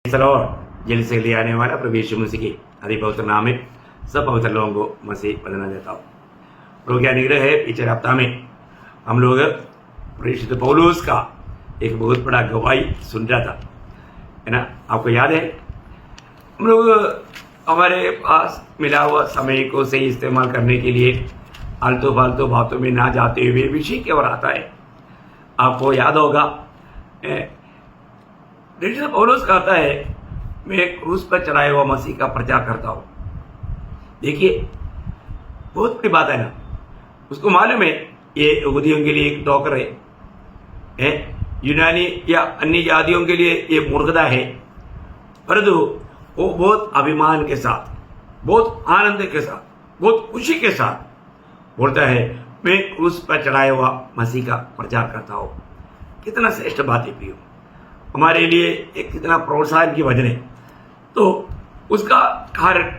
और जल्द से जल्दी आने वाला प्रभु यीशु मसीह के अति पवित्र नाम में सब पवित्र लोगों को मसीह बदलना देता हूँ। प्रभु क्या निग्रह है। पिछले हफ्ता में हम लोग परिशुद्ध पौलुस का एक बहुत बड़ा गवाही सुन रहा था, है ना। आपको याद है, हम लोग हमारे पास मिला हुआ समय को सही इस्तेमाल करने के लिए आलतू फालतू बातों में ना जाते हुए विषय की ओर आता है। आपको याद होगा, पौलुस कहता है, मैं क्रूस पर चढ़ाए हुआ मसीह का प्रचार करता हूं। देखिए, बहुत बड़ी बात है ना। उसको मालूम है ये यहूदियों के लिए एक ठोकर है, यूनानी या अन्य जातियों के लिए ये मूर्खता है, परंतु वो बहुत अभिमान के साथ, बहुत आनंद के साथ, बहुत खुशी के साथ बोलता है, मैं क्रूस पर चढ़ाया हुआ मसीह का प्रचार करता हूं। कितना श्रेष्ठ बात है प्रियो, हमारे लिए एक कितना प्रोत्साहन की वजह है। तो उसका कारण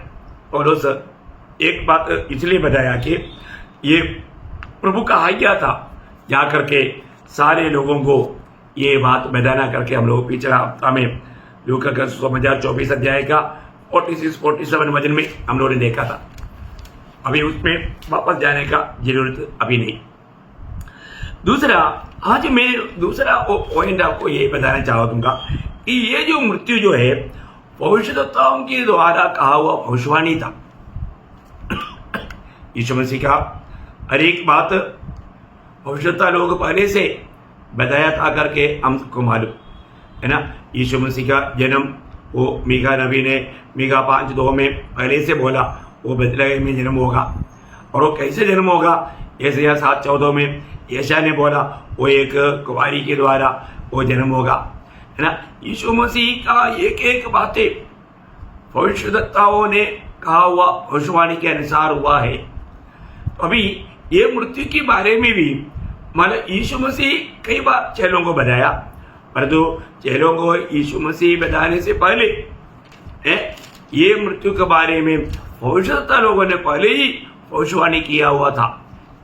पौलुस एक बात इसलिए बताया कि ये प्रभु का आज्ञा था, जा करके सारे लोगों को ये बात बताना करके। हम लोग पिछला हफ्ता में लूका का समाचार 24 अध्याय का 46-47 वचन में हम लोगों ने देखा था। अभी उसमें वापस जाने का जरूरत अभी नहीं। दूसरा, आज मैं दूसरा पॉइंट आपको ये बताना चाहूंगा कि ये जो मृत्यु जो है भविष्यद्वक्ताओं के द्वारा कहा हुआ भविष्यवाणी था। यीशु मसीह का हर एक बात भविष्यता लोग पहले से बताया था करके हमको मालूम है ना। यीशु मसीह का जन्म वो मीका नबी ने मीका 5:2 में पहले से बोला, वो बेथलेहम में जन्म होगा। और वो कैसे जन्म होगा, यशायाह 7:14 में यशायाह ने बोला, वो एक कुंवारी के द्वारा वो जन्म होगा, है ना। यीशु मसीह का एक एक बातें भविष्यद्वक्ताओं ने कहा हुआ भविष्यवाणी के अनुसार हुआ है। अभी ये मृत्यु के बारे में भी मतलब यीशु मसीह कई बार चेलों को बताया, परंतु चेलों को यीशु मसीह बताने से पहले ये मृत्यु के बारे में भविष्यद्वक्ता लोगों ने पहले ही भविष्यवाणी किया हुआ था,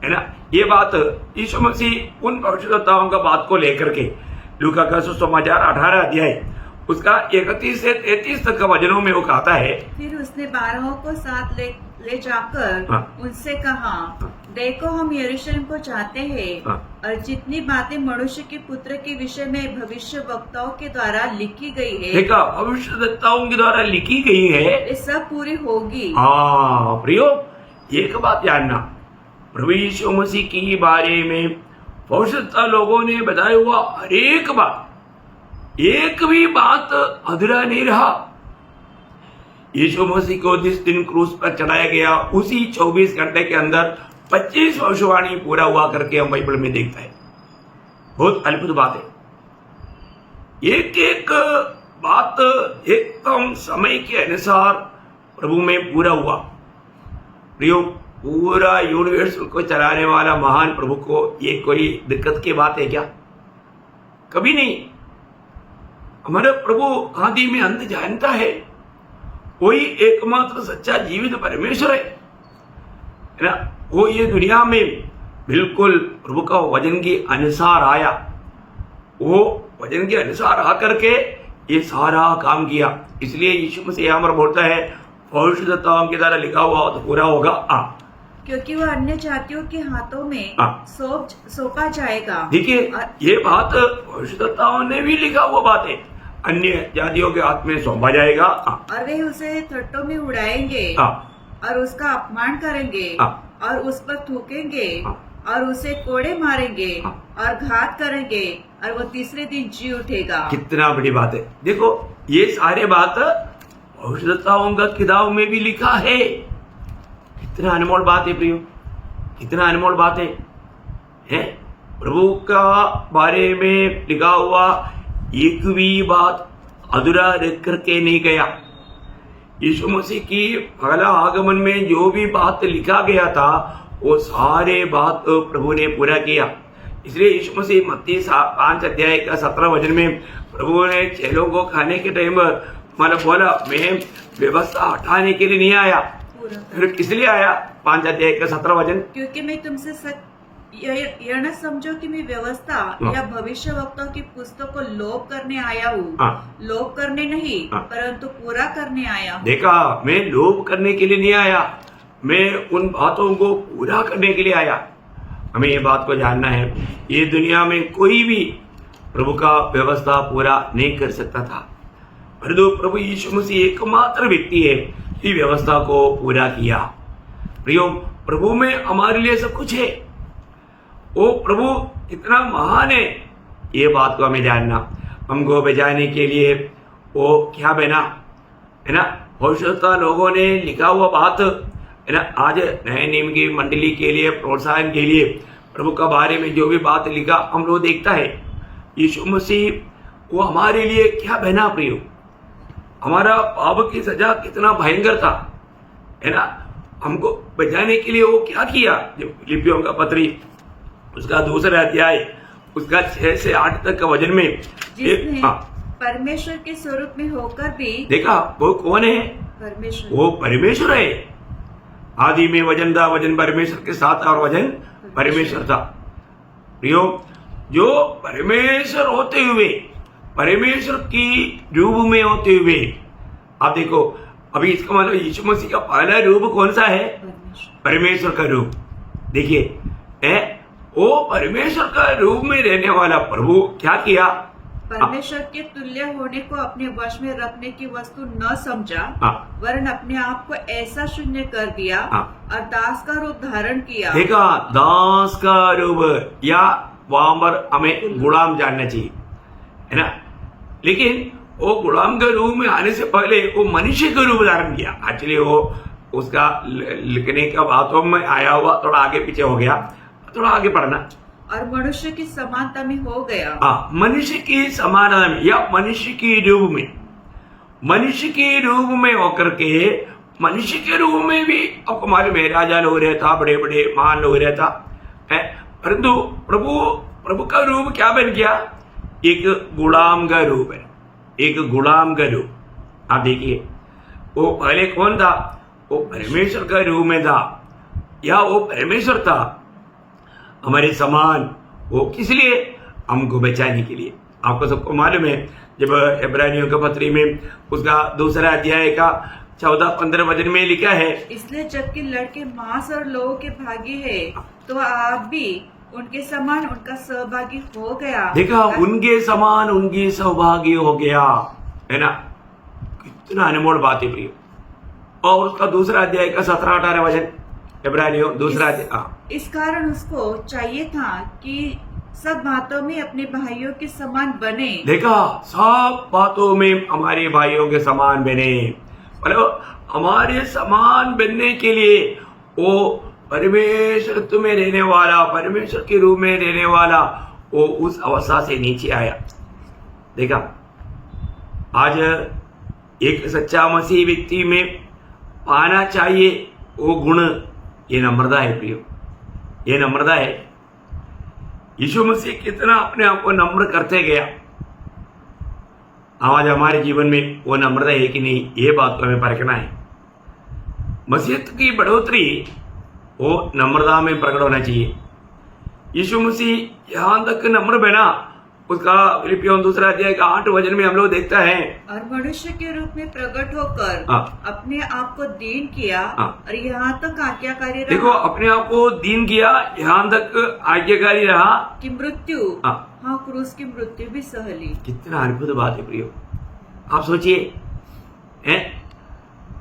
है ना। ये बात यीशु मसीह उन भविष्यद्वक्ताओं का बात को लेकर के लूका का सुसमाचार 18 अध्याय उसका 31 से 33 तक का वचनों में वो कहता है, फिर उसने 12 को साथ ले जाकर उनसे कहा, देखो हम यरूशलेम को चाहते हैं और जितनी बातें मनुष्य के पुत्र के विषय में भविष्य वक्ताओं के द्वारा लिखी गई है, देखा भविष्यद्वक्ताओं के द्वारा लिखी गई है, ये सब पूरी होगी। हाँ प्रियो, एक बात जानना, प्रभु यीशु मसीह के बारे में भविष्यद्वक्ता लोगों ने बताया हुआ हर एक बात, एक भी बात अधूरा नहीं रहा। यीशु मसीह को जिस दिन क्रूस पर चढ़ाया गया उसी 24 घंटे के अंदर 25 भविष्यवाणी पूरा हुआ करके हम बाइबल में देखते हैं। बहुत अद्भुत बात है। एक एक बात एकदम समय के अनुसार प्रभु में पूरा हुआ। प्रियो, पूरा यूनिवर्स को चलाने वाला महान प्रभु को ये कोई दिक्कत की बात है क्या? कभी नहीं। हमारा प्रभु आदि में अंत जानता है, वही एकमात्र सच्चा जीवित परमेश्वर है ना। वो ये दुनिया में बिल्कुल प्रभु का वचन के अनुसार आया, वो वचन के अनुसार आकर के ये सारा काम किया। इसलिए यीशु मसीह यहाँ पर बोलता है, भविष्यद्वक्ताओं के द्वारा लिखा हुआ तो पूरा होगा, क्योंकि वह अन्य जातियों के हाथों में सौंपा जाएगा। देखिए, ये बात भविष्यद्वक्ताओं ने भी लिखा हुआ बात है, अन्य जातियों के हाथ में सौंपा जाएगा और वे उसे ठट्ठों में उड़ाएंगे और उसका अपमान करेंगे और उस पर थूकेंगे और उसे कोड़े मारेंगे और घात करेंगे और वो तीसरे दिन जी उठेगा। कितना बड़ी बात है। देखो, ये सारे बात भविष्यद्वक्ताओं का किताब में भी लिखा है। कितना अनमोल बात है प्रियो, कितना अनमोल बात है। प्रभु का बारे में लिखा हुआ एक भी बात अधूरा रख करके नहीं गया। यीशु मसीह की पहला आगमन में जो भी बात लिखा गया था वो सारे बात प्रभु ने पूरा किया। इसलिए यीशु मसीह मत्ती 5 अध्याय का 17 वचन में प्रभु ने चेलों को खाने के टाइम मतलब बोला, मैं व्यवस्था हटाने के लिए नहीं आया, फिर किस लिए आया? 5 अध्याय का 17 वचन, क्योंकि मैं तुमसे यह न समझो कि मैं व्यवस्था या भविष्य वक्ताओं की पुस्तक को लोप करने आया हूँ। लोप करने नहीं, परंतु पूरा करने आया हूँ। देखा, मैं लोप करने के लिए नहीं आया, मैं उन बातों को पूरा करने के लिए आया। हमें ये बात को जानना है, ये दुनिया में कोई भी प्रभु का व्यवस्था पूरा नहीं कर सकता था, परंतु प्रभु यीशु मसीह एकमात्र व्यक्ति है कि व्यवस्था को पूरा किया। प्रियो, प्रभु में हमारे लिए सब कुछ है। वो प्रभु इतना महान है, ये बात को हमें जानना। हमको बचाने के लिए वो क्या बना, है ना। भविष्यवक्ता लोगों ने लिखा हुआ बात, है ना, आज नए नियम की मंडली के लिए प्रोत्साहन के लिए प्रभु का बारे में जो भी बात लिखा हम लोग देखता है। यीशु मसीह वो हमारे लिए क्या बना प्रियो, हमारा पाप की सजा कितना भयंकर था, है ना। हमको बचाने के लिए वो क्या किया। जब फिलिपियों का पत्री उसका 2 अध्याय उसका 6 से 8 तक का वचन में परमेश्वर के स्वरूप में होकर भी देखा वो कौन है, परमेश्वर, वो परमेश्वर है। आदि में वचन था, वचन परमेश्वर के साथ और वचन परमेश्वर था। प्रियो, जो परमेश्वर होते हुए, परमेश्वर की रूप में होते हुए, आप देखो अभी इसका मतलब यीशु मसीह का पहला रूप कौन सा है, परमेश्वर का रूप। देखिए वो परमेश्वर का रूप में रहने वाला प्रभु क्या किया, परमेश्वर के तुल्य होने को अपने वश में रखने की वस्तु न समझा, वरन अपने आप को ऐसा शून्य कर दिया और दास का रूप धारण किया। देखा, दास का रूप, या वहां पर हमें गुलाम जानना चाहिए, है ना। लेकिन वो गुलाम के रूप में आने से पहले वो मनुष्य का रूप धारण किया। एक्चुअली वो उसका लिखने का बातों में आया हुआ थोड़ा आगे पीछे हो गया, थोड़ा आगे पढ़ना। और मनुष्य की समानता में हो गया। मनुष्य की समानता में या मनुष्य की रूप में, मनुष्य के रूप में होकर के, मनुष्य के रूप में भी आपको मालूम है राजा लोग रहता, बड़े बड़े महान लोग रहता है, परंतु प्रभु का रूप क्या बन गया, एक गुलाम का रूप है, एक गुलाम का रूप। आप देखिए वो पहले कौन था, वो परमेश्वर का रूप में था, या वो परमेश्वर था हमारे समान। वो किस लिए, हमको बचाने के लिए। आपको सबको मालूम है जब इब्रानियों के पत्री में उसका 2 अध्याय का 14-15 वचन में लिखा है, इसलिए जबकि लड़के मांस और लोगों के भागी है, तो आप भी उनके समान उनका सहभागी हो गया। देखा, उनके समान उनकी सहभागी हो गया, है ना। कितना अनमोल बात है प्रियो। और उसका 2 अध्याय का 17-18 वचन, इब्रानियों 2 अध्याय। इस कारण उसको चाहिए था कि सब बातों में अपने भाइयों के समान बने। देखा, सब बातों में हमारे भाइयों के समान बने, मतलब हमारे समान बनने के लिए वो परमेश्वर में रहने वाला, परमेश्वर के रूप में रहने वाला, वो उस अवस्था से नीचे आया। देखा, आज एक सच्चा मसीह व्यक्ति में पाना चाहिए वो गुण, ये नम्रता है प्रियो, ये नम्रता है। यीशु मसीह कितना अपने आप को नम्र करते गया, आज हमारे जीवन में वो नम्रता है कि नहीं, ये बात को हमें परखना है। मसीहत की बढ़ोतरी वो नम्रता में प्रकट होना चाहिए। यीशु मसीह यहाँ तक नम्र बना, उसका फिलिपियों 2 अध्याय का 8 वचन में हम लोग देखता है, और मनुष्य के रूप में प्रकट होकर अपने आप को दीन किया और यहाँ तक आज्ञाकारी रहा। देखो, अपने आप को दीन किया, यहाँ तक आज्ञाकारी रहा कि मृत्यु, हाँ क्रूस की मृत्यु भी सह ली। कितना अद्भुत बात है प्रियो। आप सोचिए,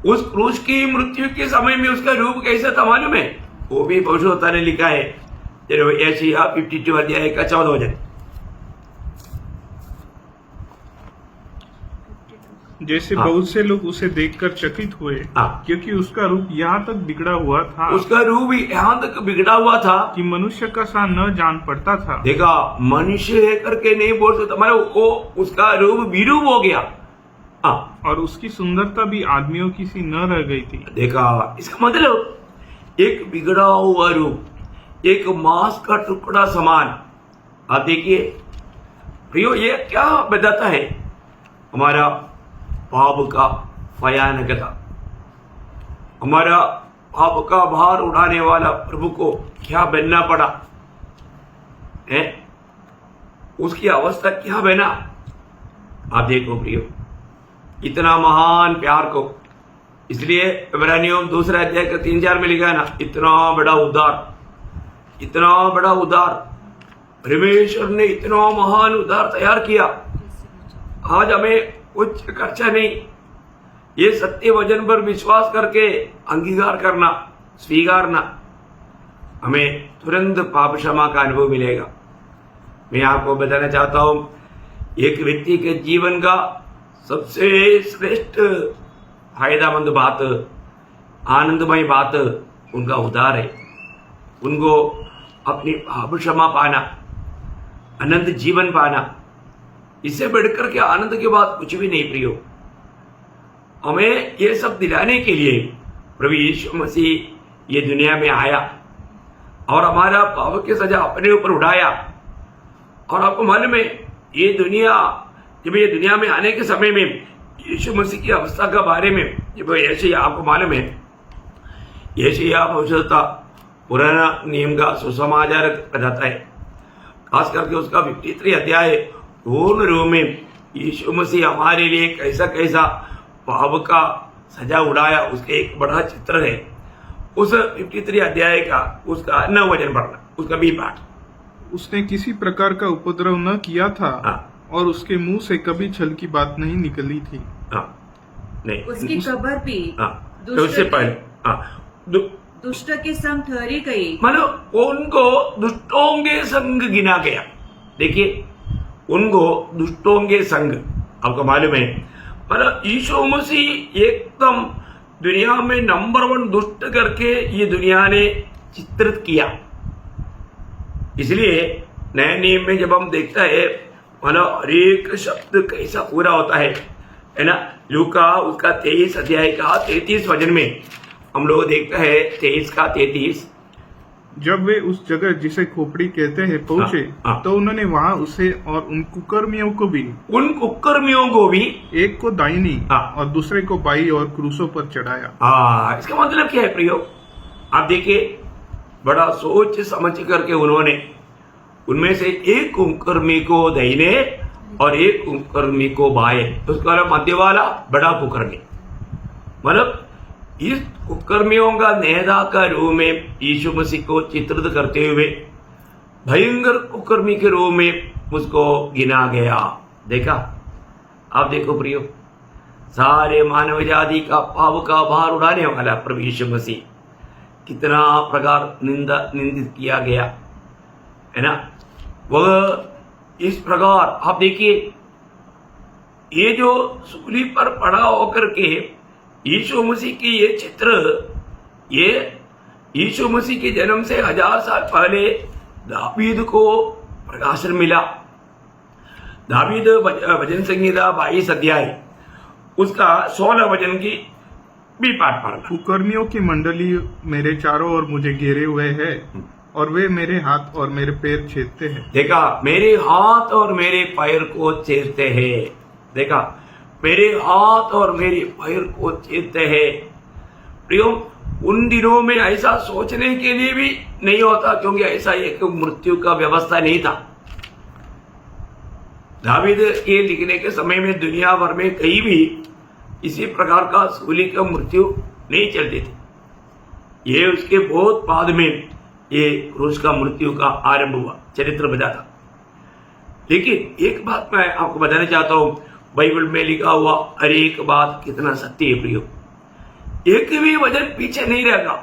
उस क्रूस की मृत्यु के समय में उसका रूप कैसा था मालूम है, वो भी भविष्यवक्ता ने लिखा है, 52 अध्याय का 14 वचन। जैसे बहुत से लोग उसे देखकर चकित हुए, क्योंकि उसका रूप यहाँ तक बिगड़ा हुआ था, उसका रूप यहाँ तक बिगड़ा हुआ था कि मनुष्य का सा न जान पड़ता था। देखा, मनुष्य है करके नहीं बोल सकता, मतलब वो उसका रूप विरूप हो गया, और उसकी सुंदरता भी आदमियों की सी न रह गई थी। देखा, इसका मतलब एक बिगड़ा हुआ रूप, एक मांस का टुकड़ा समान। आप देखिए प्रियो, ये क्या बताता है, हमारा पाप का भयानकता, हमारा पाप का भार उठाने वाला प्रभु को क्या बनना पड़ा, है, उसकी अवस्था क्या बना। आप देखो प्रियो, इतना महान प्यार को, इसलिए इब्रानियों 2 अध्याय का 3-4 में लिखा है ना, इतना बड़ा उद्धार परमेश्वर ने इतना महान उद्धार तैयार किया। आज हमें कुछ खर्चा नहीं, ये सत्य वचन पर विश्वास करके अंगीकार करना, स्वीकारना, हमें तुरंत पाप क्षमा का अनुभव मिलेगा। मैं आपको बताना चाहता हूं, एक व्यक्ति के जीवन का सबसे श्रेष्ठ फायदामंद बात, आनंदमय बात उनका उद्धार है। उनको अपनी पाप क्षमा पाना, अनंत जीवन पाना, इससे बढ़कर के आनंद के बाद कुछ भी नहीं प्रियो। हमें ये सब दिलाने के लिए प्रभु यीशु मसीह ये दुनिया में आया और हमारा पाप की सजा अपने ऊपर उठाया। और आपको मालूम है, ये दुनिया में आने के समय में यीशु मसीह की अवस्था के बारे में जब यशायाह, आपको मालूम है, यशायाह भविष्यवक्ता पुराना नियम का सुसमाचार बताता है, खास करके उसका 53 अध्याय पूर्ण रूप में यीशु मसीह हमारे लिए कैसा कैसा पाप का सजा उड़ाया, उसका एक बड़ा चित्र है। उस 53 अध्याय का उसका 9 वचन पढ़ना, उसका भी पाठ। उसने किसी प्रकार का उपद्रव न किया था और उसके मुंह से कभी छल की बात नहीं निकली थी। नहीं, उसकी कब्र भी तो उससे पहले दुष्ट के संग ठहरी गई, मतलब उनको दुष्टों के संग गिना गया। देखिए, उनको दुष्टों के संग, आपको मालूम है, मतलब यीशु मसीह एकदम दुनिया में नंबर 1 दुष्ट करके ये दुनिया ने चित्रित किया। इसलिए नए नियम में जब हम देखता है, मतलब हर एक शब्द कैसा पूरा होता है ना। लूका उसका 23 अध्याय का 33 वचन में हम लोग देखते हैं, 23 का 33। जब वे उस जगह जिसे खोपड़ी कहते हैं पहुंचे, तो उन्होंने वहां उसे और उन कुकर्मियों को भी एक को दाहिनी और दूसरे को बाई और क्रूसों पर चढ़ाया। इसका मतलब क्या है प्रियो? आप देखिए, बड़ा सोच समझ करके उन्होंने उनमें से एक कुकर्मी को दाहिने और एक कुकर्मी को बाएं, उसका मध्य वाला बड़ा कुकर्मी, मतलब इस कुकर्मियों का नेता का रूप में यीशु मसीह को चित्रित करते हुए भयंकर कुकर्मी के रूप में उसको गिना गया। देखा? आप देखो प्रियो, सारे मानव जाति का पाप का भार उड़ाने वाला प्रभु यीशु मसीह कितना प्रकार निंदित किया गया है ना। वह इस प्रकार, आप देखिए, ये जो सूली पर पड़ा होकर के यीशु मसीह की ये चित्र, ये यीशु मसीह के जन्म से 1000 साल पहले दावीद को प्रकाशन मिला। दावीद भजन संहिता 22 अध्याय उसका 16 वचन की भी पाठ पढ़ना। कुकर्मियों की मंडली मेरे चारों ओर मुझे घेरे हुए है और वे मेरे हाथ और मेरे पैर छेदते हैं। देखा, मेरे हाथ और मेरे पैर को छेदते हैं। देखा, मेरे हाथ और मेरे पैर को छेदते हैं। प्रियो, उन दिनों में ऐसा सोचने के लिए भी नहीं होता, क्योंकि ऐसा एक मृत्यु का व्यवस्था नहीं था। दावीद के लिखने के समय में दुनिया भर में कहीं भी इसी प्रकार का सूली का मृत्यु नहीं चलती थी। ये उसके बहुत बाद में ये क्रूस का मृत्यु का आरंभ हुआ, चरित्र बताता। लेकिन एक बात मैं आपको बताना चाहता हूं, बाइबल में लिखा हुआ हर एक बात कितना सत्य है प्रियो। एक भी वचन पीछे नहीं रहेगा।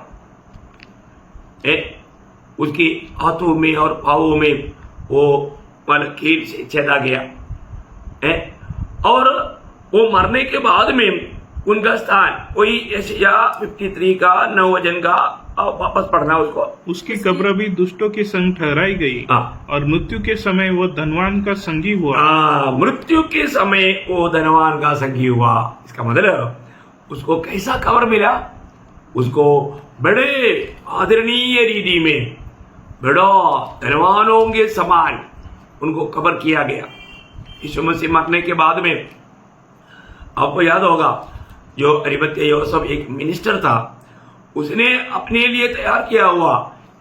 उसकी हाथों में और पांवों में वो कील से छेदा गया और वो मरने के बाद में उनका स्थान वही यशायाह 53 का 9 वचन का वापस पढ़ना उसको। उसकी कब्र भी दुष्टों के संग ठहराई गई और मृत्यु के समय वो धनवान का संगी हुआ। मृत्यु के समय वो धनवान का संगी हुआ। इसका मतलब उसको कैसा कब्र मिला? उसको बड़े आदरणीय रीति में बड़ा धनवानों के समान उनको कब्र किया गया। यीशु मसीह मरने के बाद में आपको याद होगा, जो अरिमथ्या योसेफ एक मिनिस्टर था, उसने अपने लिए तैयार किया हुआ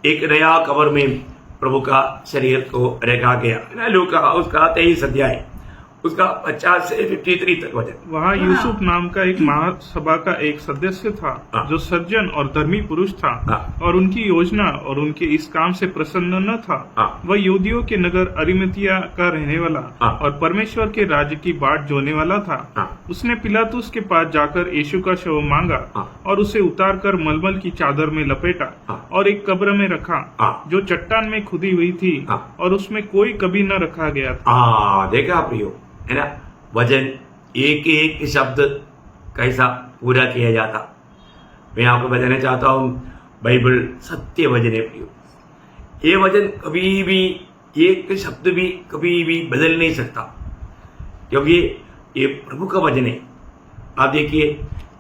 एक नया कब्र में प्रभु का शरीर को रखा गया। लूका उसका 23 अध्याय उसका 50 से 53 तक वचन। वहाँ यूसुफ नाम का एक महासभा का एक सदस्य था जो सज्जन और धर्मी पुरुष था और उनकी योजना और उनके इस काम से प्रसन्न न था। वह यहूदियों के नगर अरिमतिया का रहने वाला और परमेश्वर के राज्य की बाट जोने वाला था। उसने पिलातुस के पास जाकर यीशु का शव मांगा और उसे उतार कर मलमल की चादर में लपेटा और एक कब्र में रखा जो चट्टान में खुदी हुई थी और उसमें कोई कभी न रखा गया था। देखा प्रियो, है ना, वचन एक एक शब्द कैसा पूरा किया जाता। मैं आपको बताना चाहता हूँ बाइबल सत्य वचन है प्रियो। ये वचन कभी भी एक शब्द भी कभी भी बदल नहीं सकता, क्योंकि ये प्रभु का वचन है। आप देखिए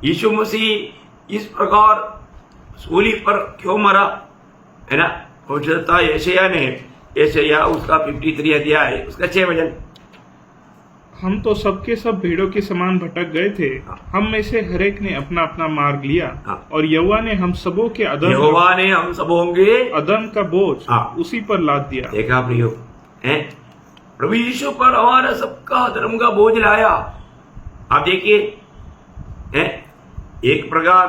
यीशु मसीह इस प्रकार सूली पर क्यों मरा, है ना। पवित्रता यशायाह उसका 53 अध्याय उसका 6 वचन। हम तो सबके सब भीड़ों के समान भटक गए थे, हम में से हरेक ने अपना अपना मार्ग लिया और यहोवा ने हम सबों के अधर्म का बोझ उसी पर लाद दिया। देखा प्रियो, है प्रभु यीशु पर हमारा सबका धर्म का बोझ लाया। आप देखिए, है एक प्रकार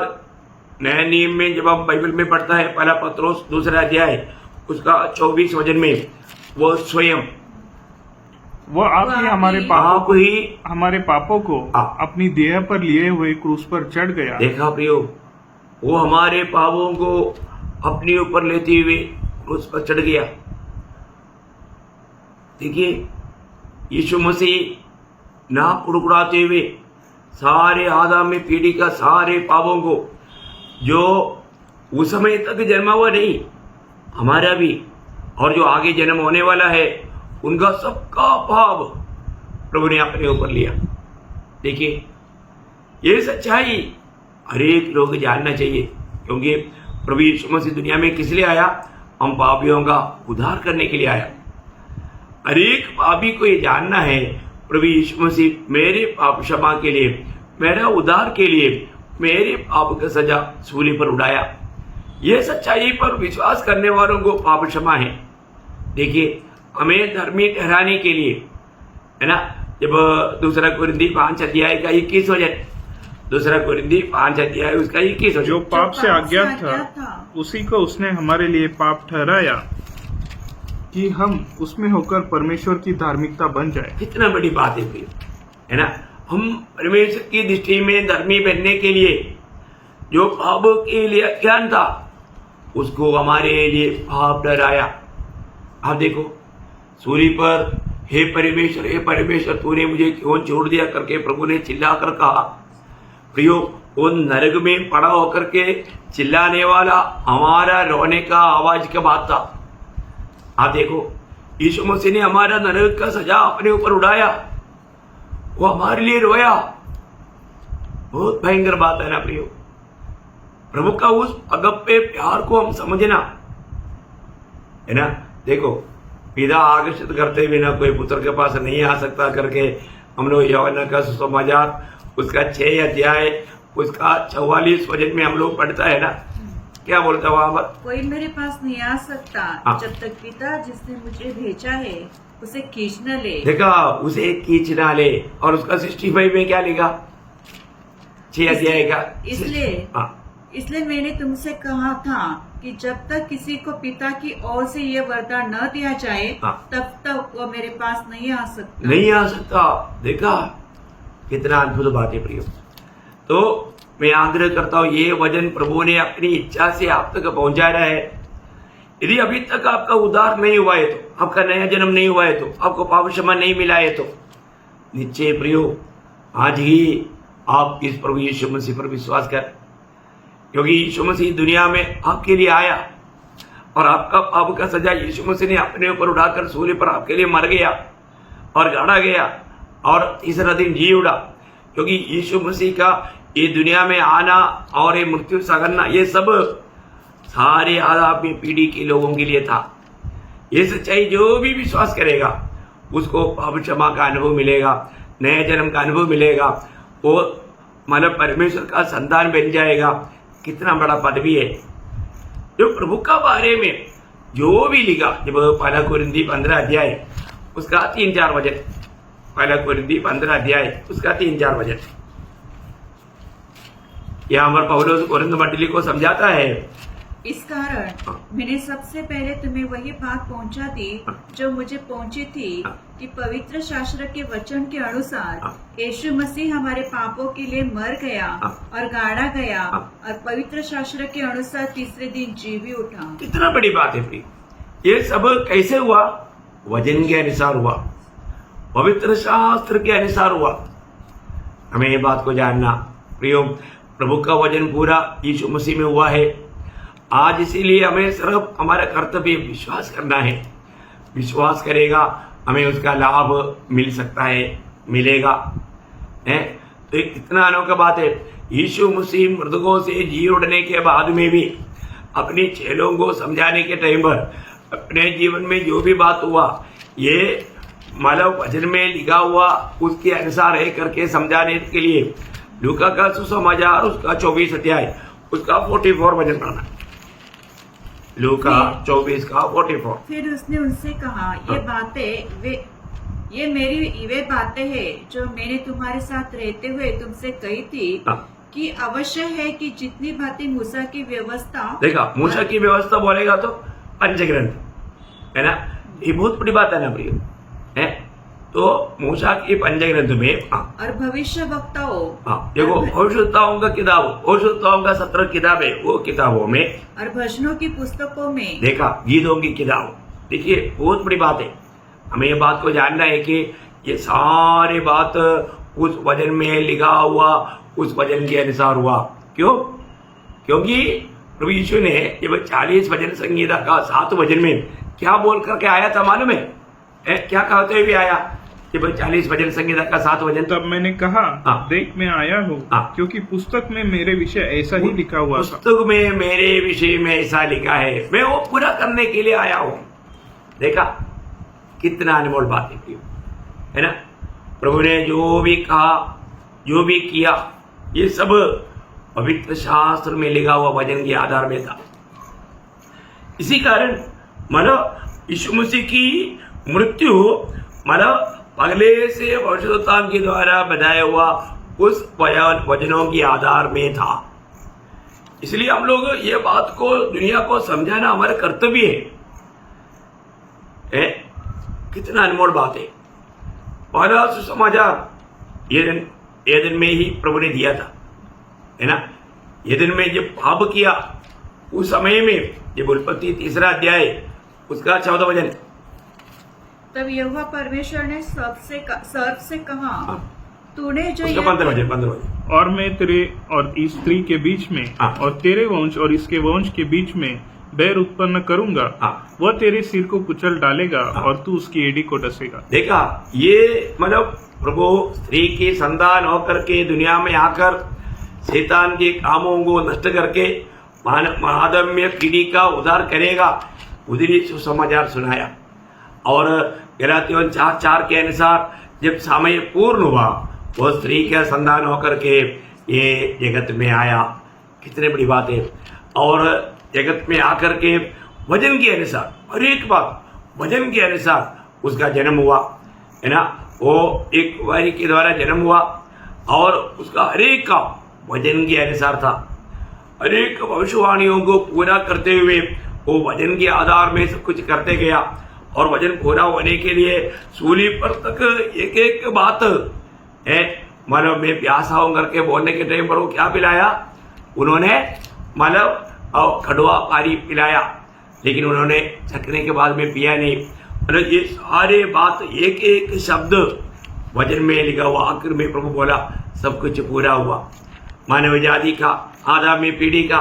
नए नियम में जब आप बाइबल में पढ़ता है पहला पत्रोस 2 अध्याय उसका 24 वचन में वो स्वयं आप ही हमारे पापों को अपनी देह पर लिए हुए क्रूस पर चढ़ गया। देखा प्रियो, वो हमारे पापों को अपने ऊपर लेते हुए क्रूस पर चढ़ गया। देखिए यीशु मसीह ना कुड़कुड़ाते हुए सारे आदमी पीढ़ी का सारे पापों को, जो उस समय तक जन्मा हुआ नहीं हमारा भी और जो आगे जन्म होने वाला है उनका सबका पाप प्रभु ने अपने ऊपर लिया। देखिए ये सच्चाई हर एक लोग जानना चाहिए, क्योंकि प्रभु यीशु मसीह दुनिया में किस लिए आया? हम पापियों का उद्धार करने के लिए आया। हर एक पापी को ये जानना है प्रभु यीशु मसीह मेरे पाप क्षमा के लिए, मेरा उद्धार के लिए मेरे पाप का सजा सूली पर उड़ाया। ये सच्चाई पर विश्वास करने वालों को पाप क्षमा है। देखिए हमें धर्मी ठहराने के लिए, है ना, जब 2 कोरिन्थी 5 अध्याय का 21 वचन, 2 कोरिन्थी 5 अध्याय उसका 21 वचन, जो पाप से अज्ञात था उसी को उसने हमारे लिए पाप ठहराया कि हम उसमें होकर परमेश्वर की धार्मिकता बन जाए। कितना बड़ी बात है ना। हम परमेश्वर की दृष्टि में धर्मी बनने के लिए जो पाप के लिए अज्ञान था उसको हमारे लिए पाप ठहराया। आप देखो सूली पर हे परमेश्वर तूने मुझे क्यों छोड़ दिया करके प्रभु ने चिल्लाकर कहा। प्रियो, वो नरक में पड़ा होकर के चिल्लाने वाला हमारा रोने का आवाज का बात था। आप देखो यीशु मसीह ने हमारा नरक का सजा अपने ऊपर उड़ाया, वो हमारे लिए रोया। बहुत भयंकर बात है ना प्रियो। प्रभु का उस अगप्पे प्यार को हम समझना, है ना। देखो पिता आकर्षित करते बिना कोई पुत्र के पास नहीं आ सकता करके हम लोग यूहन्ना का सुसमाचार उसका 6 अध्याय उसका 44 वचन में हम लोग पढ़ता है ना, क्या बोलता वहां पर? कोई मेरे पास नहीं आ सकता जब तक पिता जिसने मुझे भेजा है उसे खींच न ले। देखा, उसे खींच न ले। और उसका 65 में क्या लिखा? 6 अध्याय का। इसलिए मैंने तुमसे कहा था कि जब तक किसी को पिता की ओर से यह वरदान न दिया जाए तब तक वो मेरे पास नहीं आ सकता। देखा कितना अद्भुत बात है प्रियो। तो मैं आग्रह करता हूँ ये वचन प्रभु ने अपनी इच्छा से आप तक पहुंचा रहा है। यदि अभी तक आपका उद्धार नहीं हुआ है, तो आपका नया जन्म नहीं हुआ है, तो आपको पाप क्षमा नहीं मिला है, तो निश्चय प्रियो आज ही आप इस प्रभु यीशु मसीह पर विश्वास कर, क्योंकि यीशु मसीह दुनिया में आपके लिए आया और आपका पाप का सजा यीशु मसीह ने अपने ऊपर उठाकर सूली पर आपके लिए मर गया और गाड़ा गया और तीसरा दिन जी उड़ा। क्योंकि यीशु मसीह का ये दुनिया में आना और ये मृत्यु सहना ये सब सारे आदमी पीढ़ी के लोगों के लिए था। ये सच्चाई जो भी विश्वास करेगा उसको पाप क्षमा का अनुभव मिलेगा, नए जन्म का अनुभव मिलेगा, वो मतलब परमेश्वर का संतान बन जाएगा। कितना बड़ा पद भी है। जो प्रभु का बारे में जो भी लिखा, जब पहला कुरिन्थी 15 अध्याय उसका 3-4 वचन, पहला कुरिन्थी 15 अध्याय उसका 3-4 वचन, यहाँ पर पौलुस कोरिन्थ मंडली को समझाता है। इस कारण मैंने सबसे पहले तुम्हें वही बात पहुंचा दी जो मुझे पहुंची थी कि पवित्र शास्त्र के वचन के अनुसार यीशु मसीह हमारे पापों के लिए मर गया और गाड़ा गया और पवित्र शास्त्र के अनुसार तीसरे दिन जी भी उठा। कितना बड़ी बात है प्रिय, ये सब कैसे हुआ? वचन के अनुसार हुआ, पवित्र शास्त्र के अनुसार हुआ। हमें ये बात को जानना प्रियो, प्रभु का वचन पूरा यीशु मसीह में हुआ है। आज इसीलिए हमें सिर्फ हमारा कर्तव्य विश्वास करना है। विश्वास करेगा हमें उसका लाभ मिल सकता है, मिलेगा है। तो इतना अनोखा बात है। यीशु मसीह मृतकों से जी उठने के बाद में भी अपने चेलों को समझाने के टाइम पर अपने जीवन में जो भी बात हुआ, ये मतलब वचन में लिखा हुआ उसके अनुसार है करके समझाने के लिए लूका का सुसमाचार उसका 24 अध्याय उसका 44 वचन पढ़ना। लूका 24 का 44। फिर उसने उनसे कहा, ये मेरी वे बातें हैं जो मैंने तुम्हारे साथ रहते हुए तुमसे कही थी कि अवश्य है कि जितनी बातें मूसा की व्यवस्था, देखा मूसा की व्यवस्था बोलेगा तो पंचग्रंथ है ना, ये बहुत बड़ी बात है ना प्रिय है। तो मूसा की पंचग्रंथ में और भविष्य वक्ताओं, देखो भविष्यवक्ताओं का किताब, भविष्यवक्ताओं का 17 किताब है, वो किताबों में और भजनों की पुस्तकों में, देखा गीतों की किताब। देखिए बहुत बड़ी बात है, हमें ये बात को जानना है कि ये सारी बात उस वचन में लिखा हुआ, उस वचन के अनुसार हुआ। क्यों? क्योंकि प्रभु यीशु ने जब 40 भजन संगीता का 7 वचन में क्या बोल करके आया था मालूम है? क्या कहते हुए भी आया कि 40 भजन संगीता का 7 वचन। तब मैंने कहा, देख मैं आया हूँ, क्योंकि पुस्तक में मेरे विषय ऐसा ही लिखा हुआ था। पुस्तक में मेरे विषय में ऐसा लिखा है, मैं वो पूरा करने के लिए आया हूँ। देखा कितना अनमोल बात है ना। प्रभु ने जो भी कहा, जो भी किया, ये सब पवित्र शास्त्र में लिखा हुआ वचन के आधार में था। इसी कारण मतलब यीशु मसीह की मृत्यु मतलब पहले से भविष्यवक्ताओं के द्वारा बताया हुआ उस वचनों के आधार में था। इसलिए हम लोग ये बात को दुनिया को समझाना हमारा कर्तव्य है। कितना अनमोल बात है। पहला सुसमाचार ये दिन में ही प्रभु ने दिया था, है ना। ये दिन में जब पाप किया उस समय में, जब उत्पत्ति 3 अध्याय उसका 14 वचन, तब यहोवा परमेश्वर ने सर्प से कहा, तूने जो 15 वचन, और मैं तेरे और इस स्त्री के बीच में और तेरे वंश और इसके वंश के बीच में बैर उत्पन्न करूंगा, वह तेरे सिर को कुचल डालेगा और तू उसकी एड़ी को डसेगा। देखा, ये मतलब प्रभु स्त्री की संतान होकर के दुनिया में आकर शैतान के कामों को नष्ट करके महाधम्य पीढ़ी का उद्धार करेगा, उधरी सुसमाचार सुनाया। और गलातियों 4:4 के अनुसार जब समय पूर्ण हुआ, वो स्त्री का संतान होकर के ये जगत में आया। कितने बड़ी बात है। और जगत में आकर के वचन के अनुसार, हर एक बात वचन के अनुसार उसका जन्म हुआ, है ना। वो एक वारी के द्वारा जन्म हुआ और उसका हर एक का वचन के अनुसार था। हर एक भविष्यवाणियों को पूरा करते हुए वो वचन के आधार में सब कुछ करते गया। और वचन पूरा होने के लिए सूली पर तक एक एक बात है, मतलब मैं प्यासा हूं करके बोलने के टाइम पर वो क्या पिलाया उन्होंने, मतलब खड़ुआ पानी पिलाया, लेकिन उन्होंने चखने के बाद में पिया नहीं। मतलब ये सारे बात एक एक शब्द वचन में लिखा हुआ। आखिर में प्रभु बोला सब कुछ पूरा हुआ। मानव जाति का, आदमी पीढ़ी का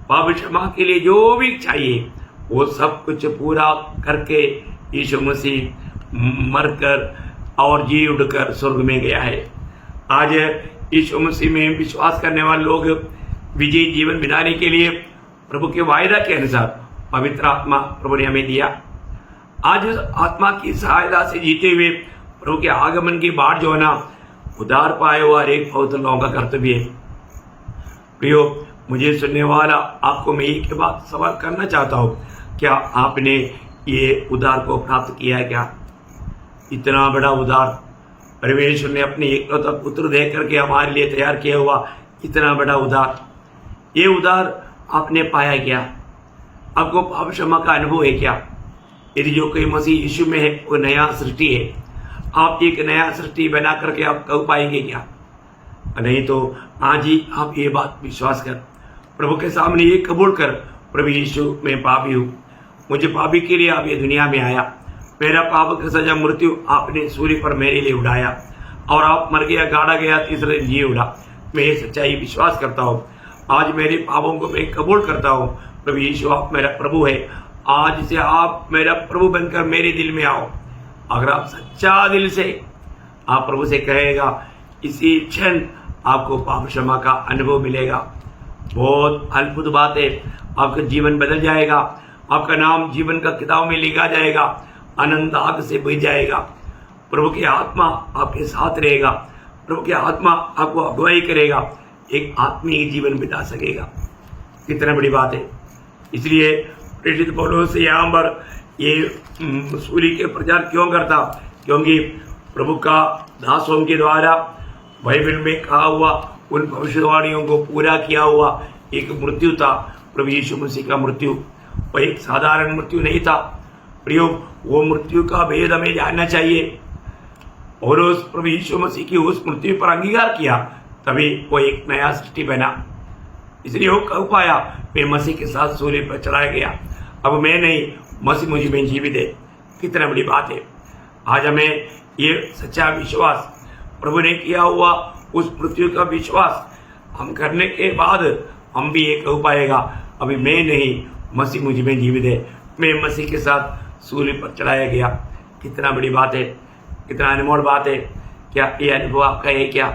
पाप क्षमा के लिए जो भी चाहिए वो सब कुछ पूरा करके यीशु मसीह मरकर और जी उठकर स्वर्ग में गया है। आज यीशु मसीह में विश्वास करने वाले लोग विजयी जीवन बिताने के लिए प्रभु के वायदा के अनुसार पवित्र आत्मा प्रभु ने हमें दिया। आज उस आत्मा की सहायता से जीते हुए प्रभु के आगमन की बाट जो है ना, उद्धार पाए हुआ हर एक पवित्र लोगों का कर्तव्य है। प्रियो, मुझे सुनने वाला आपको मैं एक बात सवाल करना चाहता हूँ। क्या आपने ये उद्धार को प्राप्त किया है क्या? इतना बड़ा उद्धार परमेश्वर ने अपने एकलौता पुत्र दे करके हमारे लिए तैयार किया हुआ, इतना बड़ा उद्धार, ये उद्धार आपने पाया क्या? आपको पाप क्षमा का अनुभव है क्या? यदि जो कोई मसीह यीशु में है वो नया सृष्टि है, आप एक नया सृष्टि बना करके आप कह पाएंगे क्या? नहीं तो आज ही आप ये बात विश्वास कर, प्रभु के सामने ये कबूल कर, प्रभु यीशु मैं पापी हूँ, मुझे पापी के लिए आप ये दुनिया में आया, मेरा पाप का सजा मृत्यु आपने सूर्य पर मेरे लिए उड़ाया और आप मर गया, गाड़ा गया, तीसरे जी उड़ा। मैं ये सच्चाई विश्वास करता हूँ। आज मेरे पापों को मैं कबूल करता हूँ। प्रभु यीशु आप मेरा प्रभु है, आज से आप मेरा प्रभु बनकर मेरे दिल में आओ। अगर आप सच्चा दिल से आप प्रभु से कहेगा, इसी क्षण आपको पाप क्षमा का अनुभव मिलेगा। बहुत अद्भुत बात है, आपका जीवन बदल जाएगा, आपका नाम जीवन का किताब में लिखा जाएगा, आनंद आग से बह जाएगा। प्रभु की आत्मा आपके साथ रहेगा, प्रभु की आत्मा आपको अगुवाई करेगा, एक आत्मीय जीवन बिता सकेगा। कितना बड़ी बात है। इसलिए प्रेरित पौलुस यहाँ पर ये सूर्य के प्रचार क्यों करता? क्योंकि प्रभु का दासों के द्वारा बाइबल में कहा हुआ उन भविष्यवाणियों को पूरा किया हुआ एक मृत्यु था, प्रभु यीशु मसीह का मृत्यु। वह एक साधारण मृत्यु नहीं था प्रियो, वो मृत्यु का भेद हमें जानना चाहिए। और उस प्रभु यीशु मसीह की उस मृत्यु पर अंगीकार किया, तभी वो एक नया सृष्टि बना। इसलिए वो कह पाया, मैं मसीह के साथ सूर्य पर चढ़ाया गया, अब मैं नहीं, मसीह मुझे में जीवित है। कितना बड़ी बात है। आज हमें ये सच्चा विश्वास, प्रभु ने किया हुआ उस मृत्यु का विश्वास हम करने के बाद हम भी ये कह पाएगा, अभी मैं नहीं, मसीह मुझ में जीवित है, मैं मसीह के साथ सूर्य पर चढ़ाया गया। कितना बड़ी बात है, कितना अनमोल बात है। क्या ये अनुभव आपका है क्या?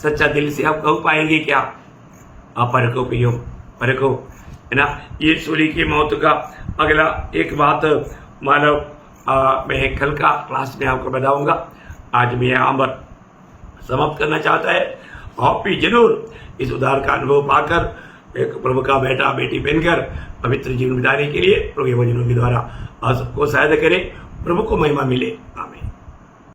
सच्चा दिल से आप कह पाएंगे क्या? आप परखो प्रियो, परखो, है ना। ये सूर्य की मौत का अगला एक बात मानव मैं कल का क्लास में आपको बताऊंगा। आज मैं यहाँ पर समाप्त करना चाहता है। आप भी जरूर इस उद्धार का अनुभव पाकर एक प्रभु का बेटा बेटी बनकर पवित्र जीवन बिताने के लिए प्रभु वचनों के द्वारा आप सबको सहायता करें। प्रभु को महिमा मिले। आमीन।